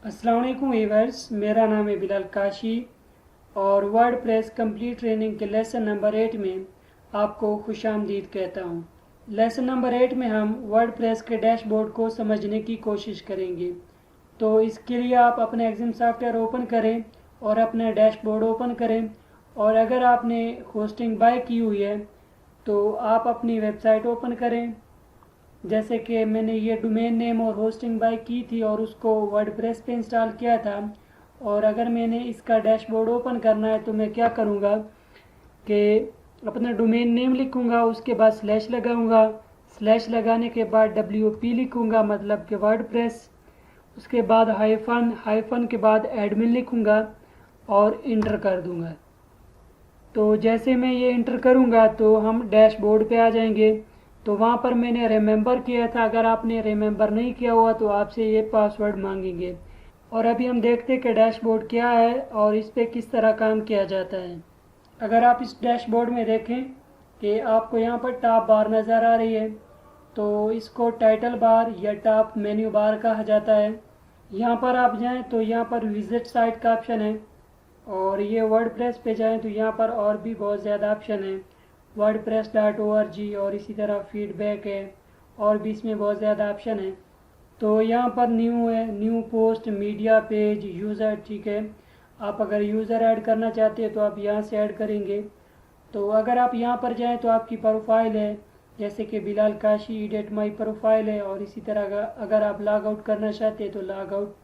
अस्सलाम वालेकुम व्यूअर्स, मेरा नाम है बिलाल काशी और वर्डप्रेस कंप्लीट ट्रेनिंग के लेसन नंबर 8 में आपको खुशामदीद कहता हूँ। लेसन नंबर 8 में हम वर्डप्रेस के डैशबोर्ड को समझने की कोशिश करेंगे। तो इसके लिए आप अपने एग्जाम सॉफ्टवेयर ओपन करें और अपना डैशबोर्ड ओपन करें, और अगर आपने होस्टिंग बाय की हुई है तो आप अपनी वेबसाइट ओपन करें। जैसे कि मैंने ये डोमेन नेम और होस्टिंग बाय की थी और उसको वर्डप्रेस पे इंस्टॉल किया था। और अगर मैंने इसका डैशबोर्ड ओपन करना है तो मैं क्या करूँगा कि अपना डोमेन नेम लिखूँगा, उसके बाद स्लैश लगाऊँगा, स्लैश लगाने के बाद WP लिखूँगा मतलब कि वर्डप्रेस, उसके बाद हाइफन, हाइफन के बाद एडमिन लिखूँगा और इंटर कर दूँगा। तो जैसे मैं ये इंटर करूँगा तो हम डैशबोर्ड पे आ जाएंगे। तो वहाँ पर मैंने रिमेंबर किया था, अगर आपने रिमेंबर नहीं किया हुआ तो आपसे ये पासवर्ड मांगेंगे। और अभी हम देखते हैं कि डैशबोर्ड क्या है और इस पर किस तरह काम किया जाता है। अगर आप इस डैशबोर्ड में देखें कि आपको यहाँ पर टॉप बार नज़र आ रही है, तो इसको टाइटल बार या टॉप मेन्यू बार कहा जाता है। यहाँ पर आप जाएं तो यहाँ पर विजिट साइट का ऑप्शन है, और ये वर्डप्रेस पे जाएं तो यहाँ पर और भी बहुत ज़्यादा ऑप्शन है, wordpress.org, और इसी तरह फीडबैक है और भी इसमें बहुत ज़्यादा ऑप्शन है। तो यहाँ पर न्यू है, new post, media page, user, ठीक है। आप अगर यूज़र ऐड करना चाहते हैं तो आप यहाँ से ऐड करेंगे। तो अगर आप यहाँ पर जाएं तो आपकी प्रोफाइल है, जैसे कि Bilal Kashi edit my profile है, और इसी तरह अगर आप लॉग आउट करना चाहते हैं तो लॉग आउट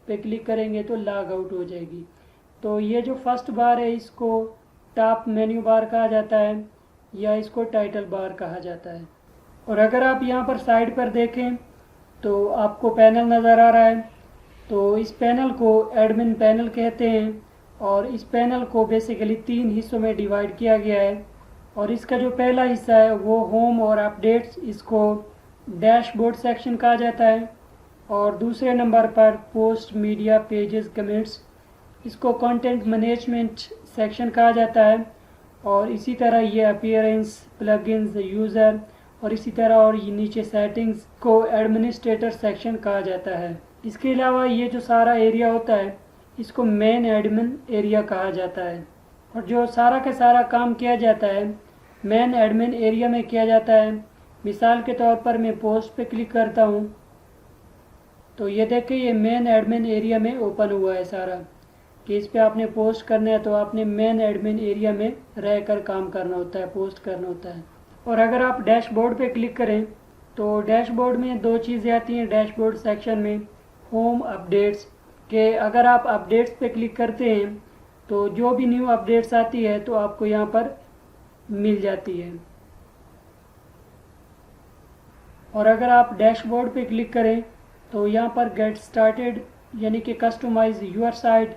पे क्लिक करेंगे तो लॉग आउट हो जाएगी। तो ये जो फर्स्ट बार है इसको टॉप मेन्यू बार कहा जाता है या इसको टाइटल बार कहा जाता है। और अगर आप यहाँ पर साइड पर देखें तो आपको पैनल नज़र आ रहा है। तो इस पैनल को एडमिन पैनल कहते हैं, और इस पैनल को बेसिकली 3 हिस्सों में डिवाइड किया गया है। और इसका जो पहला हिस्सा है वो होम और अपडेट्स, इसको डैशबोर्ड सेक्शन कहा जाता है। और दूसरे नंबर पर पोस्ट, मीडिया, पेजेस, कमेंट्स, इसको कंटेंट मैनेजमेंट सेक्शन कहा जाता है। और इसी तरह ये अपीयरेंस, प्लगइन्स, यूज़र, और इसी तरह और ये नीचे सेटिंग्स को एडमिनिस्ट्रेटर सेक्शन कहा जाता है। इसके अलावा ये जो सारा एरिया होता है इसको मेन एडमिन एरिया कहा जाता है। और जो सारा का सारा काम किया जाता है मेन एडमिन एरिया में किया जाता है। मिसाल के तौर पर मैं पोस्ट पे क्लिक करता हूँ तो ये देखें ये मेन एडमिन एरिया में ओपन हुआ है सारा, कि इस पर आपने पोस्ट करना है तो आपने मेन एडमिन एरिया में रहकर काम करना होता है, पोस्ट करना होता है। और अगर आप डैशबोर्ड पे क्लिक करें तो डैशबोर्ड में 2 चीज़ें आती हैं डैशबोर्ड सेक्शन में, होम, अपडेट्स, के अगर आप अपडेट्स पे क्लिक करते हैं तो जो भी न्यू अपडेट्स आती है तो आपको यहाँ पर मिल जाती है। और अगर आप डैशबोर्ड पे क्लिक करें तो यहाँ पर गेट स्टार्टेड यानी कि कस्टमाइज योर साइट,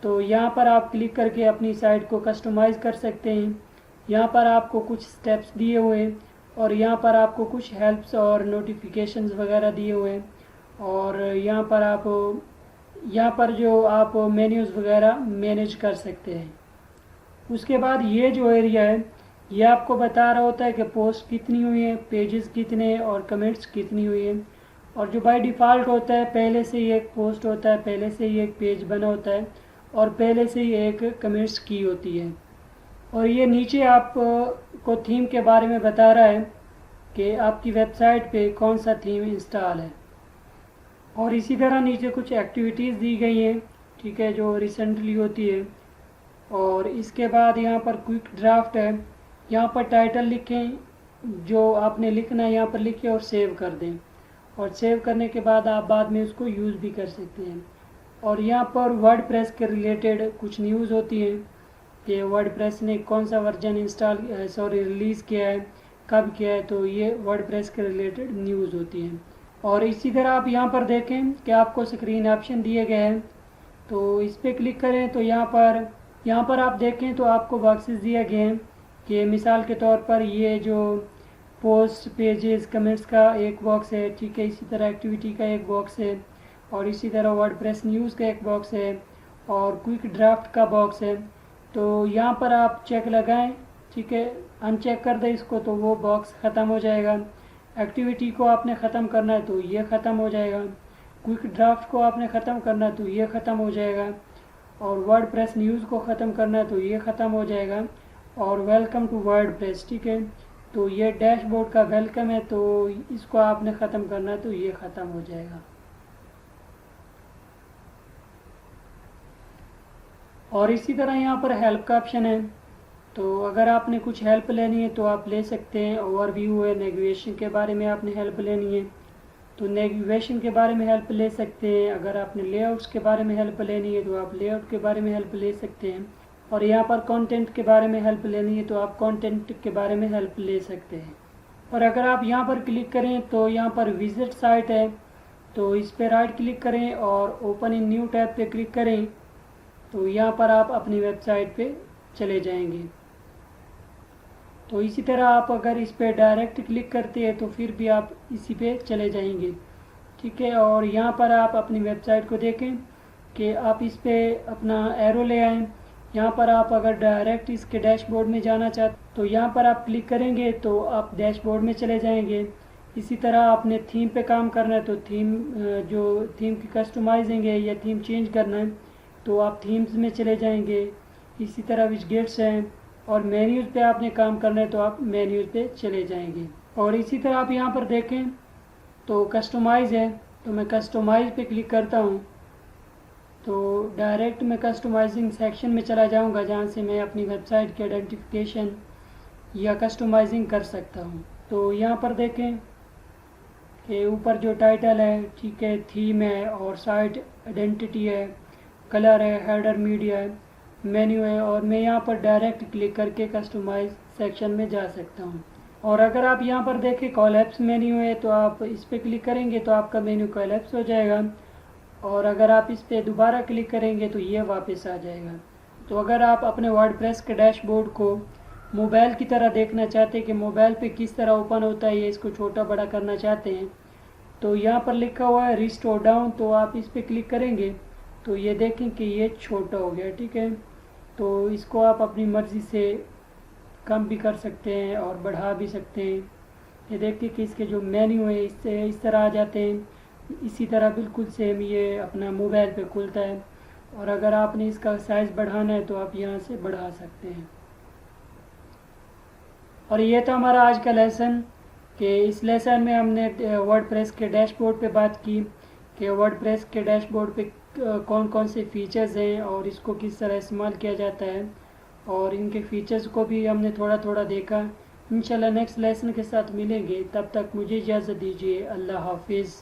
तो यहाँ पर आप क्लिक करके अपनी साइट को कस्टमाइज़ कर सकते हैं। यहाँ पर आपको कुछ स्टेप्स दिए हुए हैं और यहाँ पर आपको कुछ हेल्प्स और नोटिफिकेशंस वगैरह दिए हुए हैं। और यहाँ पर जो आप मेन्यूज़ वगैरह मैनेज कर सकते हैं। उसके बाद ये जो एरिया है ये आपको बता रहा होता है कि पोस्ट कितनी हुई है, पेजेस कितने हैं और कमेंट्स कितनी हुई है। और जो बाय डिफ़ॉल्ट होता है पहले से ही एक पोस्ट होता है, पहले से ही एक पेज बना होता है और पहले से ही एक कमेंट्स की होती है। और ये नीचे आप को थीम के बारे में बता रहा है कि आपकी वेबसाइट पे कौन सा थीम इंस्टॉल है। और इसी तरह नीचे कुछ एक्टिविटीज़ दी गई हैं, ठीक है, जो रिसेंटली होती है। और इसके बाद यहाँ पर क्विक ड्राफ्ट है, यहाँ पर टाइटल लिखें, जो आपने लिखना है यहाँ पर लिखें और सेव कर दें। और सेव करने के बाद आप बाद में उसको यूज़ भी कर सकते हैं। और यहाँ पर वर्डप्रेस के रिलेटेड कुछ न्यूज़ होती हैं कि वर्डप्रेस ने कौन सा वर्जन रिलीज़ किया है, कब किया है, तो ये वर्डप्रेस के रिलेटेड न्यूज़ होती हैं। और इसी तरह आप यहाँ पर देखें कि आपको स्क्रीन ऑप्शन दिए गए हैं, तो इस पर क्लिक करें तो यहाँ पर आप देखें तो आपको बॉक्सेस दिए गए हैं कि मिसाल के तौर पर ये जो पोस्ट, पेजेस, कमेंट्स का एक बॉक्स है, ठीक है, इसी तरह एक्टिविटी का एक बॉक्स है, और इसी तरह वर्डप्रेस न्यूज़ का एक बॉक्स है और क्विक ड्राफ्ट का बॉक्स है। तो यहाँ पर आप चेक लगाएं, ठीक है, अनचेक कर दें इसको तो वो बॉक्स ख़त्म हो जाएगा। एक्टिविटी को आपने ख़त्म करना है तो ये ख़त्म हो जाएगा। क्विक ड्राफ्ट को आपने ख़त्म करना तो ये ख़त्म हो जाएगा, और वर्डप्रेस न्यूज़ को ख़त्म करना तो ये ख़त्म हो जाएगा, और वेलकम टू वर्डप्रेस, ठीक है। तो ये डैशबोर्ड का वेलकम है, तो इसको आपने ख़त्म करना तो ये ख़त्म हो जाएगा। और इसी तरह यहाँ पर हेल्प का ऑप्शन है, तो अगर आपने कुछ हेल्प लेनी है तो आप ले सकते हैं। ओवरव्यू है, नेविगेशन के बारे में आपने हेल्प लेनी है तो नेविगेशन के बारे में हेल्प ले सकते हैं। अगर आपने लेआउट्स के बारे में हेल्प लेनी है तो आप लेआउट के बारे में हेल्प ले सकते हैं। और यहाँ पर कंटेंट के बारे में हेल्प लेनी है तो आप कंटेंट के बारे में हेल्प ले सकते हैं। और अगर आप यहाँ पर क्लिक करें तो यहाँ पर विजिट साइट है, तो इस पर राइट क्लिक करें और ओपन इन न्यू टैब पे क्लिक करें, तो यहाँ पर आप अपनी वेबसाइट पे चले जाएंगे। तो इसी तरह आप अगर इस पर डायरेक्ट क्लिक करते हैं तो फिर भी आप इसी पे चले जाएंगे, ठीक है। और यहाँ पर आप अपनी वेबसाइट को देखें कि आप इस पर अपना एरो ले आएँ। यहाँ पर आप अगर डायरेक्ट इसके डैशबोर्ड में जाना चाहते तो यहाँ पर आप क्लिक करेंगे तो आप डैशबोर्ड में चले जाएंगे। इसी तरह आपने थीम पे काम करना है तो थीम जो थीम की कस्टमाइजिंग है या थीम चेंज करना है तो आप थीम्स में चले जाएंगे। इसी तरह विजगेट्स हैं, और मेन्यूज़ पे आपने काम करना है तो आप मेन्यूज़ पे चले जाएंगे। और इसी तरह आप यहाँ पर देखें तो कस्टमाइज़ है, तो मैं कस्टमाइज़ पे क्लिक करता हूँ तो डायरेक्ट मैं कस्टमाइजिंग सेक्शन में चला जाऊँगा जहाँ से मैं अपनी वेबसाइट की आइडेंटिफिकेशन या कस्टमाइजिंग कर सकता हूँ। तो यहाँ पर देखें कि ऊपर जो टाइटल है, ठीक है, थीम है और साइट आइडेंटिटी है, कलर है, हेडर, मीडिया है, मेन्यू है, और मैं यहाँ पर डायरेक्ट क्लिक करके कस्टमाइज सेक्शन में जा सकता हूँ। और अगर आप यहाँ पर देखें कोलैप्स मेन्यू है तो आप इस पर क्लिक करेंगे तो आपका मेन्यू कोलैप्स हो जाएगा, और अगर आप इस पर दोबारा क्लिक करेंगे तो ये वापस आ जाएगा। तो अगर आप अपने वर्डप्रेस के डैशबोर्ड को मोबाइल की तरह देखना चाहते हैं कि मोबाइल पे किस तरह ओपन होता है या इसको छोटा बड़ा करना चाहते हैं तो यहाँ पर लिखा हुआ है रिस्टोर डाउन, तो आप इस पर क्लिक करेंगे तो ये देखें कि ये छोटा हो गया, ठीक है। तो इसको आप अपनी मर्ज़ी से कम भी कर सकते हैं और बढ़ा भी सकते हैं। ये देखिए कि इसके जो मेन्यू है इससे इस तरह आ जाते हैं। इसी तरह बिल्कुल सेम ये अपना मोबाइल पे खुलता है, और अगर आपने इसका साइज़ बढ़ाना है तो आप यहाँ से बढ़ा सकते हैं। और ये था हमारा आज का लेसन कि इस लेसन में हमने वर्डप्रेस के डैशबोर्ड पे बात की कि वर्डप्रेस के डैशबोर्ड पे कौन कौन से फ़ीचर्स हैं और इसको किस तरह इस्तेमाल किया जाता है, और इनके फ़ीचर्स को भी हमने थोड़ा थोड़ा देखा। इंशाल्लाह नेक्स्ट लेसन के साथ मिलेंगे, तब तक मुझे इजाज़त दीजिए। अल्लाह हाफिज़।